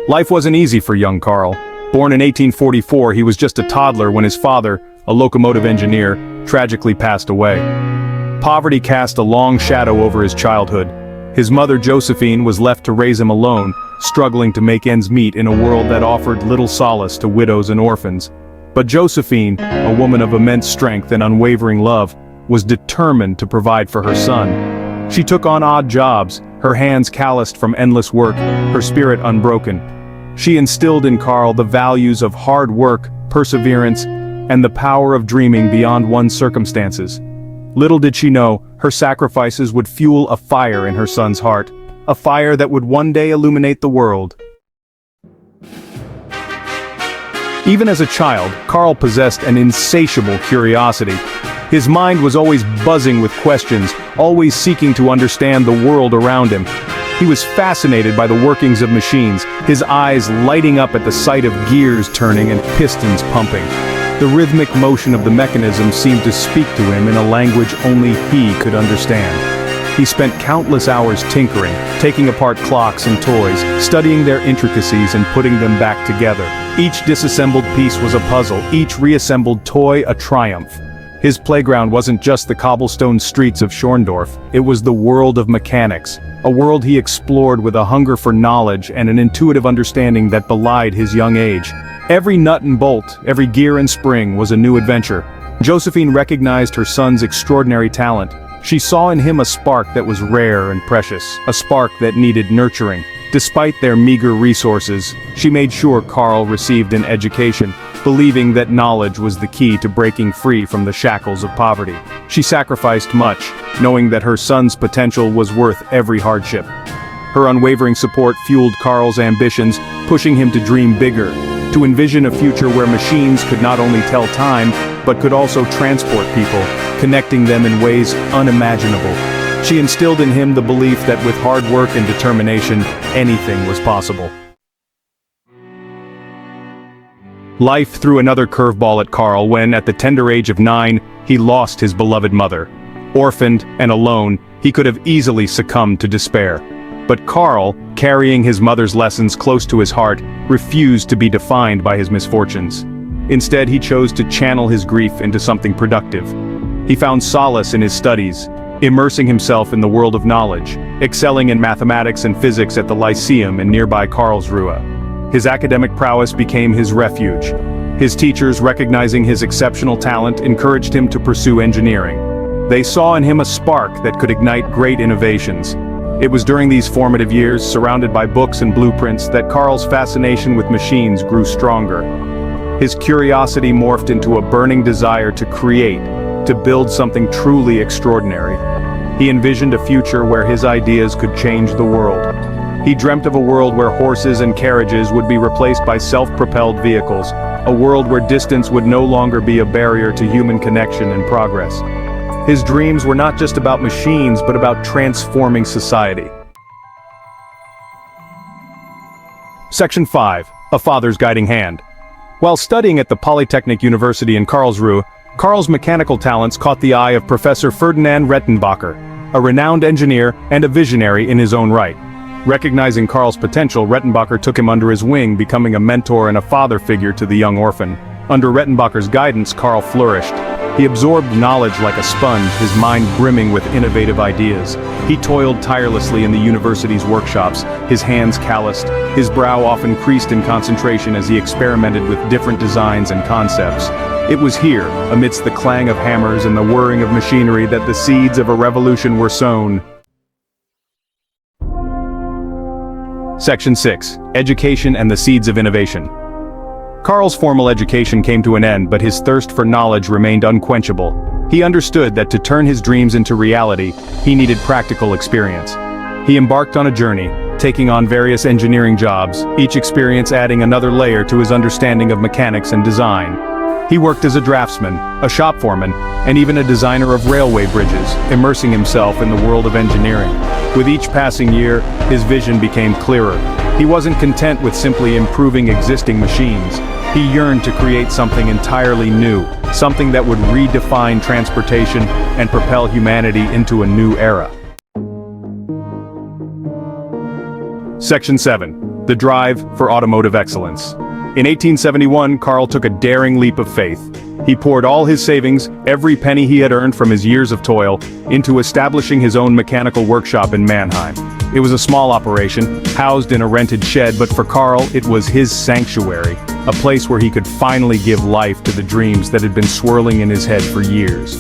Life wasn't easy for young Karl. Born in 1844, he was just a toddler when his father, a locomotive engineer, tragically passed away. Poverty cast a long shadow over his childhood. His mother Josephine was left to raise him alone, struggling to make ends meet in a world that offered little solace to widows and orphans. But Josephine, a woman of immense strength and unwavering love, was determined to provide for her son. She took on odd jobs, her hands calloused from endless work, her spirit unbroken. She instilled in Karl the values of hard work, perseverance, and the power of dreaming beyond one's circumstances. Little did she know, her sacrifices would fuel a fire in her son's heart, a fire that would one day illuminate the world. Even as a child, Karl possessed an insatiable curiosity. His mind was always buzzing with questions, always seeking to understand the world around him. He was fascinated by the workings of machines, his eyes lighting up at the sight of gears turning and pistons pumping. The rhythmic motion of the mechanism seemed to speak to him in a language only he could understand. He spent countless hours tinkering, taking apart clocks and toys, studying their intricacies and putting them back together. Each disassembled piece was a puzzle, each reassembled toy a triumph. His playground wasn't just the cobblestone streets of Schorndorf, it was the world of mechanics, a world he explored with a hunger for knowledge and an intuitive understanding that belied his young age. Every nut and bolt, every gear and spring was a new adventure. Josephine recognized her son's extraordinary talent. She saw in him a spark that was rare and precious, a spark that needed nurturing. Despite their meager resources, she made sure Karl received an education, believing that knowledge was the key to breaking free from the shackles of poverty. She sacrificed much, knowing that her son's potential was worth every hardship. Her unwavering support fueled Karl's ambitions, pushing him to dream bigger, to envision a future where machines could not only tell time, but could also transport people, connecting them in ways unimaginable. She instilled in him the belief that with hard work and determination, anything was possible. Life threw another curveball at Karl when, at the tender age of 9, he lost his beloved mother. Orphaned and alone, he could have easily succumbed to despair. But Karl, carrying his mother's lessons close to his heart, refused to be defined by his misfortunes. Instead, he chose to channel his grief into something productive. He found solace in his studies, immersing himself in the world of knowledge, excelling in mathematics and physics at the Lyceum in nearby Karlsruhe. His academic prowess became his refuge. His teachers, recognizing his exceptional talent, encouraged him to pursue engineering. They saw in him a spark that could ignite great innovations. It was during these formative years, surrounded by books and blueprints, that Karl's fascination with machines grew stronger. His curiosity morphed into a burning desire to create, to build something truly extraordinary. He envisioned a future where his ideas could change the world. He dreamt of a world where horses and carriages would be replaced by self-propelled vehicles, a world where distance would no longer be a barrier to human connection and progress. His dreams were not just about machines, but about transforming society. Section 5. A Father's Guiding Hand. While studying at the Polytechnic University in Karlsruhe, Karl's mechanical talents caught the eye of Professor Ferdinand Rettenbacher, a renowned engineer and a visionary in his own right. Recognizing Karl's potential, Rettenbacher took him under his wing, becoming a mentor and a father figure to the young orphan. Under Rettenbacher's guidance, Karl flourished. He absorbed knowledge like a sponge, his mind brimming with innovative ideas. He toiled tirelessly in the university's workshops, his hands calloused, his brow often creased in concentration as he experimented with different designs and concepts. It was here, amidst the clang of hammers and the whirring of machinery, that the seeds of a revolution were sown. Section 6. Education and the Seeds of Innovation. Karl's formal education came to an end, but his thirst for knowledge remained unquenchable. He understood that to turn his dreams into reality, he needed practical experience. He embarked on a journey, taking on various engineering jobs, each experience adding another layer to his understanding of mechanics and design. He worked as a draftsman, a shop foreman, and even a designer of railway bridges, immersing himself in the world of engineering. With each passing year, his vision became clearer. He wasn't content with simply improving existing machines. He yearned to create something entirely new, something that would redefine transportation and propel humanity into a new era. Section 7. the drive for automotive excellence. In 1871, Karl took a daring leap of faith. He poured all his savings, every penny he had earned from his years of toil, into establishing his own mechanical workshop in Mannheim. It was a small operation, housed in a rented shed, but for Karl, it was his sanctuary, a place where he could finally give life to the dreams that had been swirling in his head for years.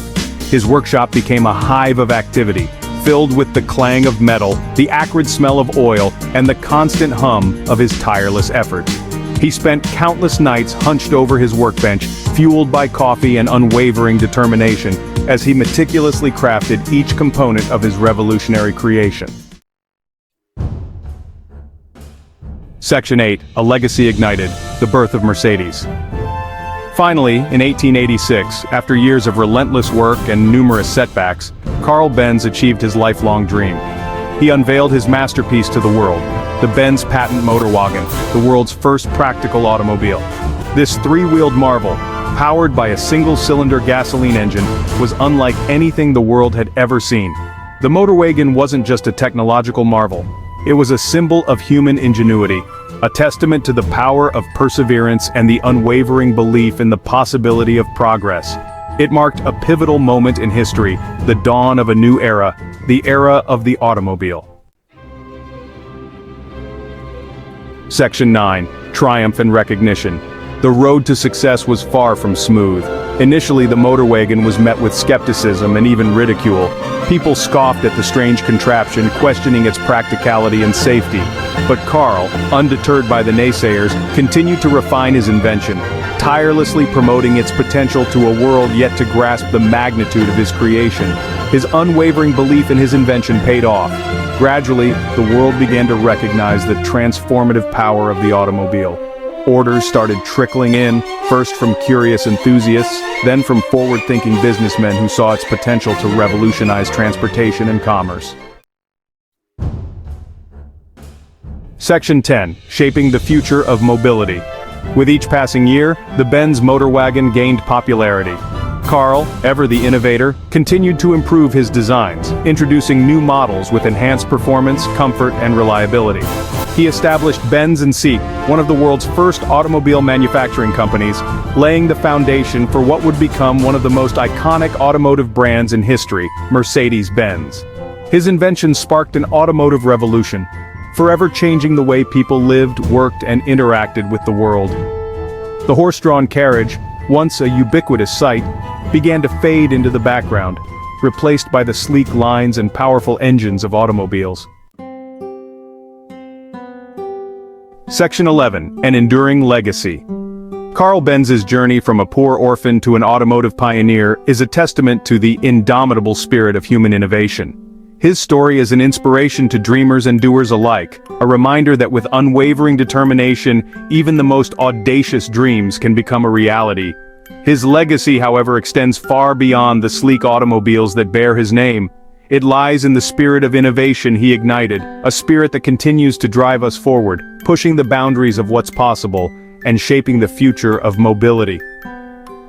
His workshop became a hive of activity, filled with the clang of metal, the acrid smell of oil, and the constant hum of his tireless efforts. He spent countless nights hunched over his workbench, fueled by coffee and unwavering determination, as he meticulously crafted each component of his revolutionary creation. Section 8, A Legacy Ignited, the birth of Mercedes. Finally, in 1886, after years of relentless work and numerous setbacks, Karl Benz achieved his lifelong dream. He unveiled his masterpiece to the world, the Benz patent motor wagon, the world's first practical automobile. This three-wheeled marvel, powered by a single-cylinder gasoline engine, was unlike anything the world had ever seen. The motor wagon wasn't just a technological marvel. It was a symbol of human ingenuity, a testament to the power of perseverance and the unwavering belief in the possibility of progress. It marked a pivotal moment in history, the dawn of a new era, the era of the automobile. Section 9, Triumph and Recognition. The road to success was far from smooth. Initially, the motor wagon was met with skepticism and even ridicule. People scoffed at the strange contraption, questioning its practicality and safety. But Karl, undeterred by the naysayers, continued to refine his invention, tirelessly promoting its potential to a world yet to grasp the magnitude of his creation. His unwavering belief in his invention paid off. Gradually, the world began to recognize the transformative power of the automobile. Orders started trickling in, first from curious enthusiasts, then from forward-thinking businessmen who saw its potential to revolutionize transportation and commerce. Section 10, Shaping the Future of Mobility. With each passing year, the Benz motor wagon gained popularity. Karl, ever the innovator, continued to improve his designs, introducing new models with enhanced performance, comfort, and reliability. He established Benz & Seek, one of the world's first automobile manufacturing companies, laying the foundation for what would become one of the most iconic automotive brands in history, Mercedes-Benz. His invention sparked an automotive revolution, forever changing the way people lived, worked, and interacted with the world. The horse-drawn carriage, once a ubiquitous sight, began to fade into the background, replaced by the sleek lines and powerful engines of automobiles. Section 11, An Enduring Legacy. Karl Benz's journey from a poor orphan to an automotive pioneer is a testament to the indomitable spirit of human innovation. His story is an inspiration to dreamers and doers alike, a reminder that with unwavering determination, even the most audacious dreams can become a reality. His legacy, however, extends far beyond the sleek automobiles that bear his name. It lies in the spirit of innovation he ignited, a spirit that continues to drive us forward, pushing the boundaries of what's possible, and shaping the future of mobility.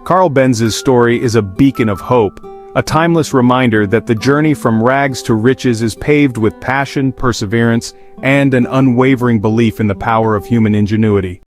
Karl Benz's story is a beacon of hope, a timeless reminder that the journey from rags to riches is paved with passion, perseverance, and an unwavering belief in the power of human ingenuity.